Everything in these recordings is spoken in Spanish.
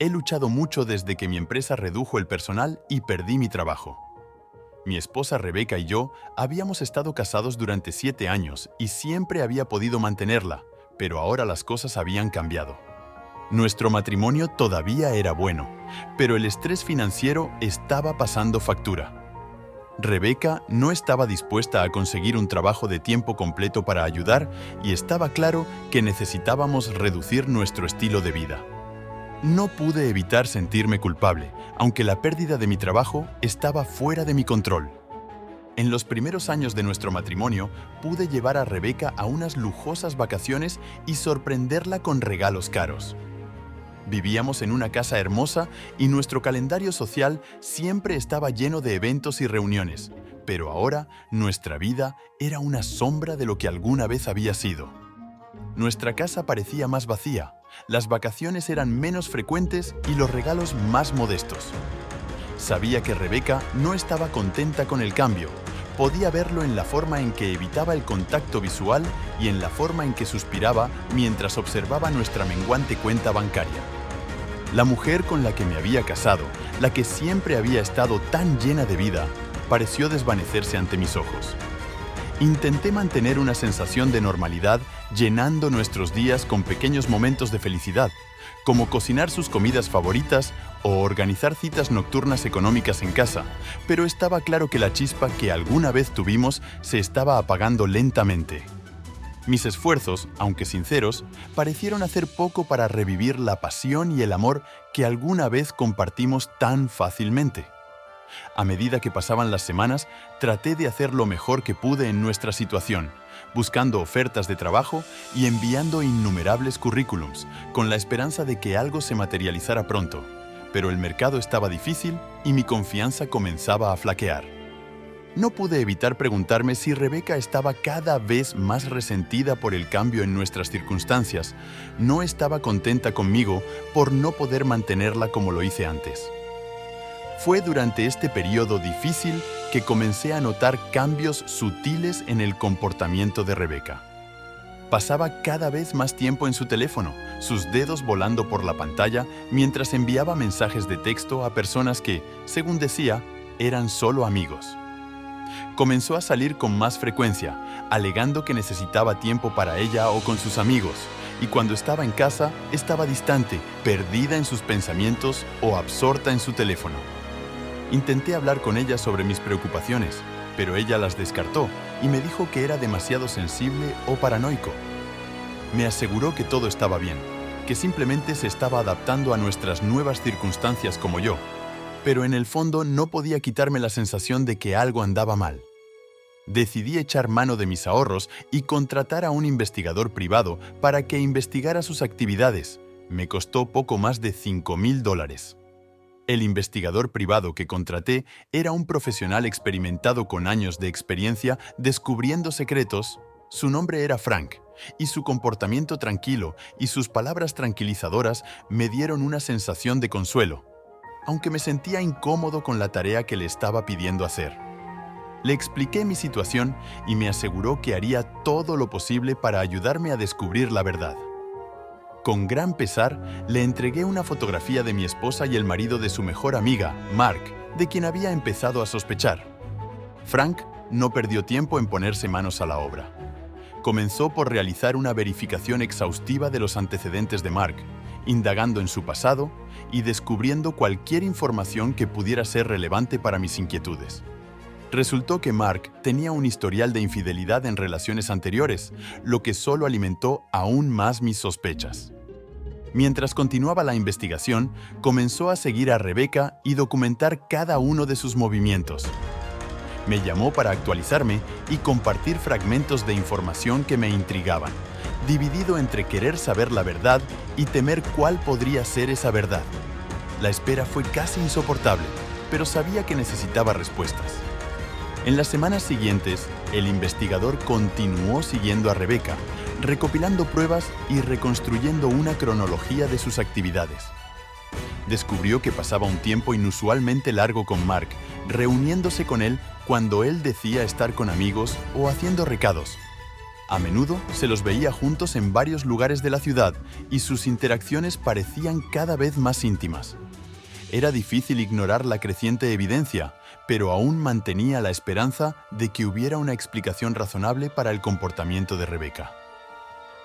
He luchado mucho desde que mi empresa redujo el personal y perdí mi trabajo. Mi esposa Rebeca y yo habíamos estado casados durante 7 años y siempre había podido mantenerla, pero ahora las cosas habían cambiado. Nuestro matrimonio todavía era bueno, pero el estrés financiero estaba pasando factura. Rebeca no estaba dispuesta a conseguir un trabajo de tiempo completo para ayudar y estaba claro que necesitábamos reducir nuestro estilo de vida. No pude evitar sentirme culpable, aunque la pérdida de mi trabajo estaba fuera de mi control. En los primeros años de nuestro matrimonio, pude llevar a Rebeca a unas lujosas vacaciones y sorprenderla con regalos caros. Vivíamos en una casa hermosa y nuestro calendario social siempre estaba lleno de eventos y reuniones, pero ahora nuestra vida era una sombra de lo que alguna vez había sido. Nuestra casa parecía más vacía, las vacaciones eran menos frecuentes y los regalos más modestos. Sabía que Rebeca no estaba contenta con el cambio. Podía verlo en la forma en que evitaba el contacto visual y en la forma en que suspiraba mientras observaba nuestra menguante cuenta bancaria. La mujer con la que me había casado, la que siempre había estado tan llena de vida, pareció desvanecerse ante mis ojos. Intenté mantener una sensación de normalidad llenando nuestros días con pequeños momentos de felicidad, como cocinar sus comidas favoritas o organizar citas nocturnas económicas en casa, pero estaba claro que la chispa que alguna vez tuvimos se estaba apagando lentamente. Mis esfuerzos, aunque sinceros, parecieron hacer poco para revivir la pasión y el amor que alguna vez compartimos tan fácilmente. A medida que pasaban las semanas, traté de hacer lo mejor que pude en nuestra situación, buscando ofertas de trabajo y enviando innumerables currículums, con la esperanza de que algo se materializara pronto. Pero el mercado estaba difícil y mi confianza comenzaba a flaquear. No pude evitar preguntarme si Rebeca estaba cada vez más resentida por el cambio en nuestras circunstancias. No estaba contenta conmigo por no poder mantenerla como lo hice antes. Fue durante este periodo difícil que comencé a notar cambios sutiles en el comportamiento de Rebeca. Pasaba cada vez más tiempo en su teléfono, sus dedos volando por la pantalla mientras enviaba mensajes de texto a personas que, según decía, eran solo amigos. Comenzó a salir con más frecuencia, alegando que necesitaba tiempo para ella o con sus amigos, y cuando estaba en casa, estaba distante, perdida en sus pensamientos o absorta en su teléfono. Intenté hablar con ella sobre mis preocupaciones, pero ella las descartó y me dijo que era demasiado sensible o paranoico. Me aseguró que todo estaba bien, que simplemente se estaba adaptando a nuestras nuevas circunstancias como yo, pero en el fondo no podía quitarme la sensación de que algo andaba mal. Decidí echar mano de mis ahorros y contratar a un investigador privado para que investigara sus actividades. Me costó poco más de $5,000. El investigador privado que contraté era un profesional experimentado con años de experiencia descubriendo secretos. Su nombre era Frank, y su comportamiento tranquilo y sus palabras tranquilizadoras me dieron una sensación de consuelo, aunque me sentía incómodo con la tarea que le estaba pidiendo hacer. Le expliqué mi situación y me aseguró que haría todo lo posible para ayudarme a descubrir la verdad. Con gran pesar, le entregué una fotografía de mi esposa y el marido de su mejor amiga, Mark, de quien había empezado a sospechar. Frank no perdió tiempo en ponerse manos a la obra. Comenzó por realizar una verificación exhaustiva de los antecedentes de Mark, indagando en su pasado y descubriendo cualquier información que pudiera ser relevante para mis inquietudes. Resultó que Mark tenía un historial de infidelidad en relaciones anteriores, lo que solo alimentó aún más mis sospechas. Mientras continuaba la investigación, comenzó a seguir a Rebeca y documentar cada uno de sus movimientos. Me llamó para actualizarme y compartir fragmentos de información que me intrigaban, dividido entre querer saber la verdad y temer cuál podría ser esa verdad. La espera fue casi insoportable, pero sabía que necesitaba respuestas. En las semanas siguientes, el investigador continuó siguiendo a Rebeca, recopilando pruebas y reconstruyendo una cronología de sus actividades. Descubrió que pasaba un tiempo inusualmente largo con Mark, reuniéndose con él cuando él decía estar con amigos o haciendo recados. A menudo se los veía juntos en varios lugares de la ciudad y sus interacciones parecían cada vez más íntimas. Era difícil ignorar la creciente evidencia, pero aún mantenía la esperanza de que hubiera una explicación razonable para el comportamiento de Rebeca.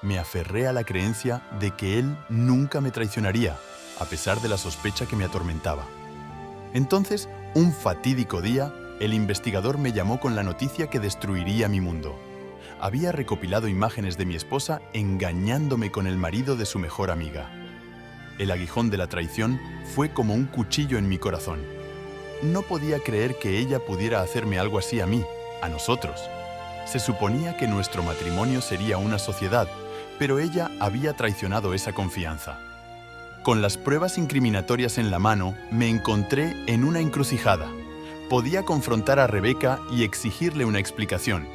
Me aferré a la creencia de que él nunca me traicionaría, a pesar de la sospecha que me atormentaba. Entonces, un fatídico día, el investigador me llamó con la noticia que destruiría mi mundo. Había recopilado imágenes de mi esposa engañándome con el marido de su mejor amiga. El aguijón de la traición fue como un cuchillo en mi corazón. No podía creer que ella pudiera hacerme algo así a mí, a nosotros. Se suponía que nuestro matrimonio sería una sociedad, pero ella había traicionado esa confianza. Con las pruebas incriminatorias en la mano, me encontré en una encrucijada. Podía confrontar a Rebeca y exigirle una explicación,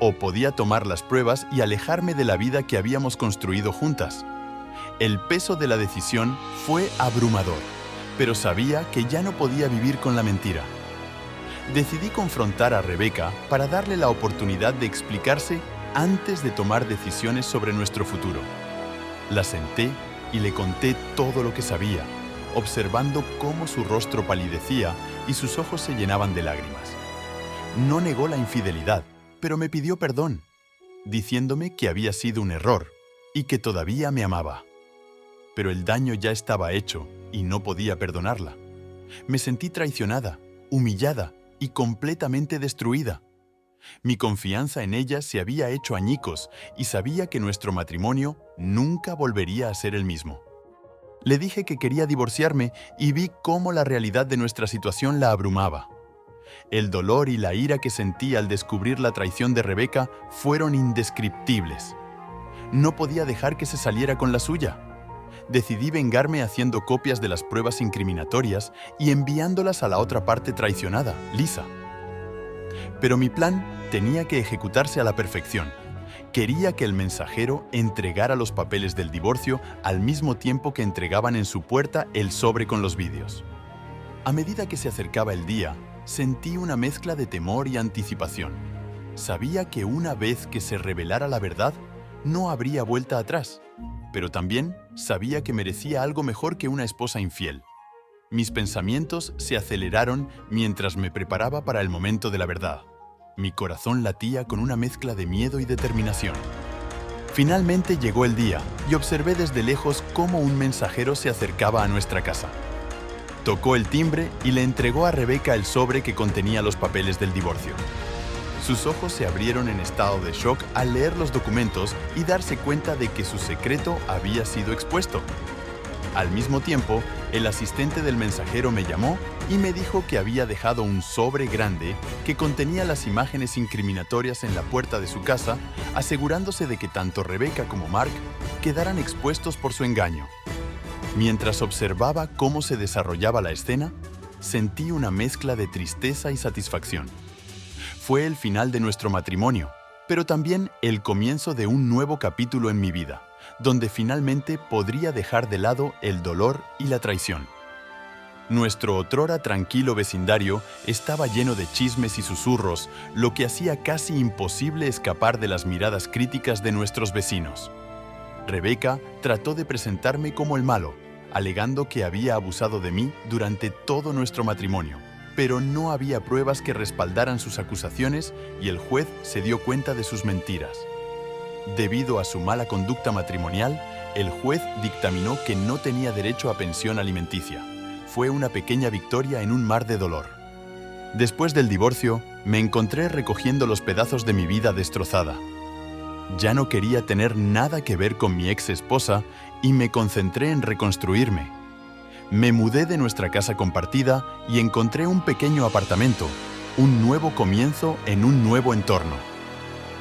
o podía tomar las pruebas y alejarme de la vida que habíamos construido juntas. El peso de la decisión fue abrumador, pero sabía que ya no podía vivir con la mentira. Decidí confrontar a Rebeca para darle la oportunidad de explicarse antes de tomar decisiones sobre nuestro futuro. La senté y le conté todo lo que sabía, observando cómo su rostro palidecía y sus ojos se llenaban de lágrimas. No negó la infidelidad, pero me pidió perdón, diciéndome que había sido un error y que todavía me amaba. Pero el daño ya estaba hecho y no podía perdonarla. Me sentí traicionada, humillada y completamente destruida. Mi confianza en ella se había hecho añicos y sabía que nuestro matrimonio nunca volvería a ser el mismo. Le dije que quería divorciarme y vi cómo la realidad de nuestra situación la abrumaba. El dolor y la ira que sentí al descubrir la traición de Rebeca fueron indescriptibles. No podía dejar que se saliera con la suya. Decidí vengarme haciendo copias de las pruebas incriminatorias y enviándolas a la otra parte traicionada, Lisa. Pero mi plan tenía que ejecutarse a la perfección. Quería que el mensajero entregara los papeles del divorcio al mismo tiempo que entregaban en su puerta el sobre con los vídeos. A medida que se acercaba el día, sentí una mezcla de temor y anticipación. Sabía que una vez que se revelara la verdad, no habría vuelta atrás, pero también sabía que merecía algo mejor que una esposa infiel. Mis pensamientos se aceleraron mientras me preparaba para el momento de la verdad. Mi corazón latía con una mezcla de miedo y determinación. Finalmente llegó el día y observé desde lejos cómo un mensajero se acercaba a nuestra casa. Tocó el timbre y le entregó a Rebeca el sobre que contenía los papeles del divorcio. Sus ojos se abrieron en estado de shock al leer los documentos y darse cuenta de que su secreto había sido expuesto. Al mismo tiempo, el asistente del mensajero me llamó y me dijo que había dejado un sobre grande que contenía las imágenes incriminatorias en la puerta de su casa, asegurándose de que tanto Rebeca como Mark quedaran expuestos por su engaño. Mientras observaba cómo se desarrollaba la escena, sentí una mezcla de tristeza y satisfacción. Fue el final de nuestro matrimonio, pero también el comienzo de un nuevo capítulo en mi vida, donde finalmente podría dejar de lado el dolor y la traición. Nuestro otrora tranquilo vecindario estaba lleno de chismes y susurros, lo que hacía casi imposible escapar de las miradas críticas de nuestros vecinos. Rebeca trató de presentarme como el malo, alegando que había abusado de mí durante todo nuestro matrimonio, pero no había pruebas que respaldaran sus acusaciones y el juez se dio cuenta de sus mentiras. Debido a su mala conducta matrimonial, el juez dictaminó que no tenía derecho a pensión alimenticia. Fue una pequeña victoria en un mar de dolor. Después del divorcio, me encontré recogiendo los pedazos de mi vida destrozada. Ya no quería tener nada que ver con mi ex esposa y me concentré en reconstruirme. Me mudé de nuestra casa compartida y encontré un pequeño apartamento, un nuevo comienzo en un nuevo entorno.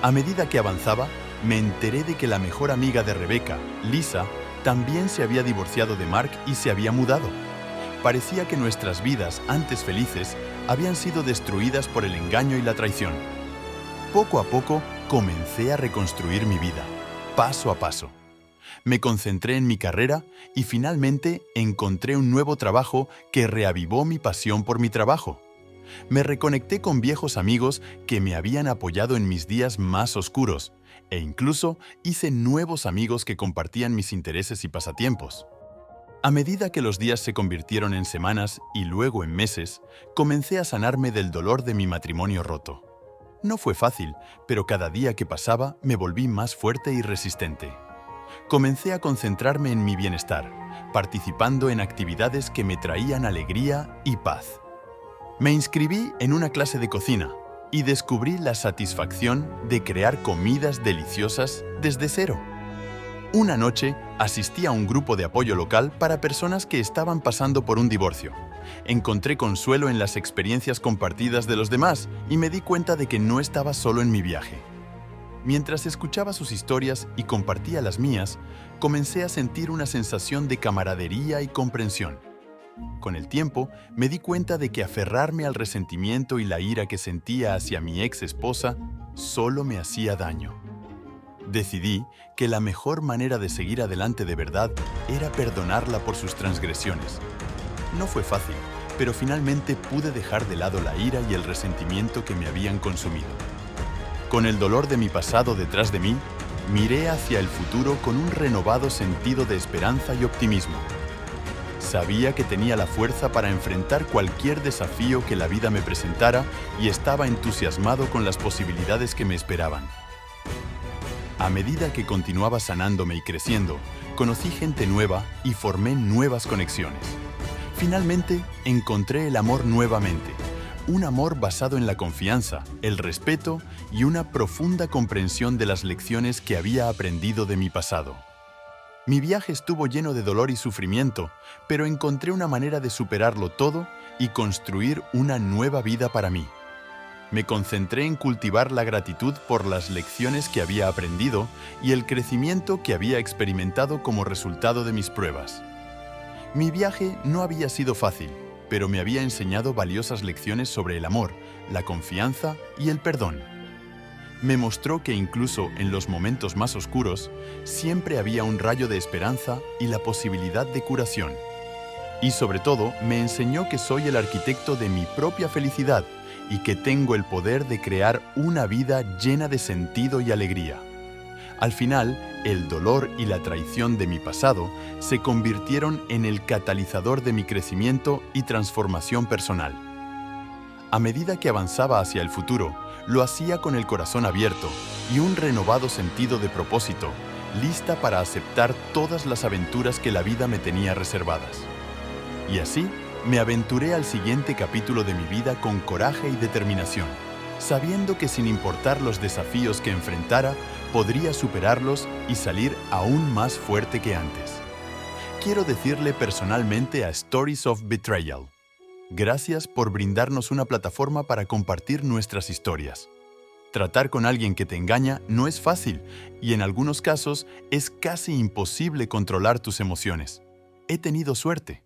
A medida que avanzaba, me enteré de que la mejor amiga de Rebeca, Lisa, también se había divorciado de Mark y se había mudado. Parecía que nuestras vidas, antes felices, habían sido destruidas por el engaño y la traición. Poco a poco, comencé a reconstruir mi vida, paso a paso. Me concentré en mi carrera y finalmente encontré un nuevo trabajo que reavivó mi pasión por mi trabajo. Me reconecté con viejos amigos que me habían apoyado en mis días más oscuros e incluso hice nuevos amigos que compartían mis intereses y pasatiempos. A medida que los días se convirtieron en semanas y luego en meses, comencé a sanarme del dolor de mi matrimonio roto. No fue fácil, pero cada día que pasaba me volví más fuerte y resistente. Comencé a concentrarme en mi bienestar, participando en actividades que me traían alegría y paz. Me inscribí en una clase de cocina y descubrí la satisfacción de crear comidas deliciosas desde cero. Una noche asistí a un grupo de apoyo local para personas que estaban pasando por un divorcio. Encontré consuelo en las experiencias compartidas de los demás y me di cuenta de que no estaba solo en mi viaje. Mientras escuchaba sus historias y compartía las mías, comencé a sentir una sensación de camaradería y comprensión. Con el tiempo, me di cuenta de que aferrarme al resentimiento y la ira que sentía hacia mi ex esposa solo me hacía daño. Decidí que la mejor manera de seguir adelante de verdad era perdonarla por sus transgresiones. No fue fácil, pero finalmente pude dejar de lado la ira y el resentimiento que me habían consumido. Con el dolor de mi pasado detrás de mí, miré hacia el futuro con un renovado sentido de esperanza y optimismo. Sabía que tenía la fuerza para enfrentar cualquier desafío que la vida me presentara y estaba entusiasmado con las posibilidades que me esperaban. A medida que continuaba sanándome y creciendo, conocí gente nueva y formé nuevas conexiones. Finalmente, encontré el amor nuevamente, un amor basado en la confianza, el respeto y una profunda comprensión de las lecciones que había aprendido de mi pasado. Mi viaje estuvo lleno de dolor y sufrimiento, pero encontré una manera de superarlo todo y construir una nueva vida para mí. Me concentré en cultivar la gratitud por las lecciones que había aprendido y el crecimiento que había experimentado como resultado de mis pruebas. Mi viaje no había sido fácil, pero me había enseñado valiosas lecciones sobre el amor, la confianza y el perdón. Me mostró que incluso en los momentos más oscuros, siempre había un rayo de esperanza y la posibilidad de curación. Y sobre todo, me enseñó que soy el arquitecto de mi propia felicidad y que tengo el poder de crear una vida llena de sentido y alegría. Al final, el dolor y la traición de mi pasado se convirtieron en el catalizador de mi crecimiento y transformación personal. A medida que avanzaba hacia el futuro, lo hacía con el corazón abierto y un renovado sentido de propósito, lista para aceptar todas las aventuras que la vida me tenía reservadas. Y así, me aventuré al siguiente capítulo de mi vida con coraje y determinación, sabiendo que sin importar los desafíos que enfrentara, podría superarlos y salir aún más fuerte que antes. Quiero decirle personalmente a Stories of Betrayal: gracias por brindarnos una plataforma para compartir nuestras historias. Tratar con alguien que te engaña no es fácil y en algunos casos es casi imposible controlar tus emociones. He tenido suerte.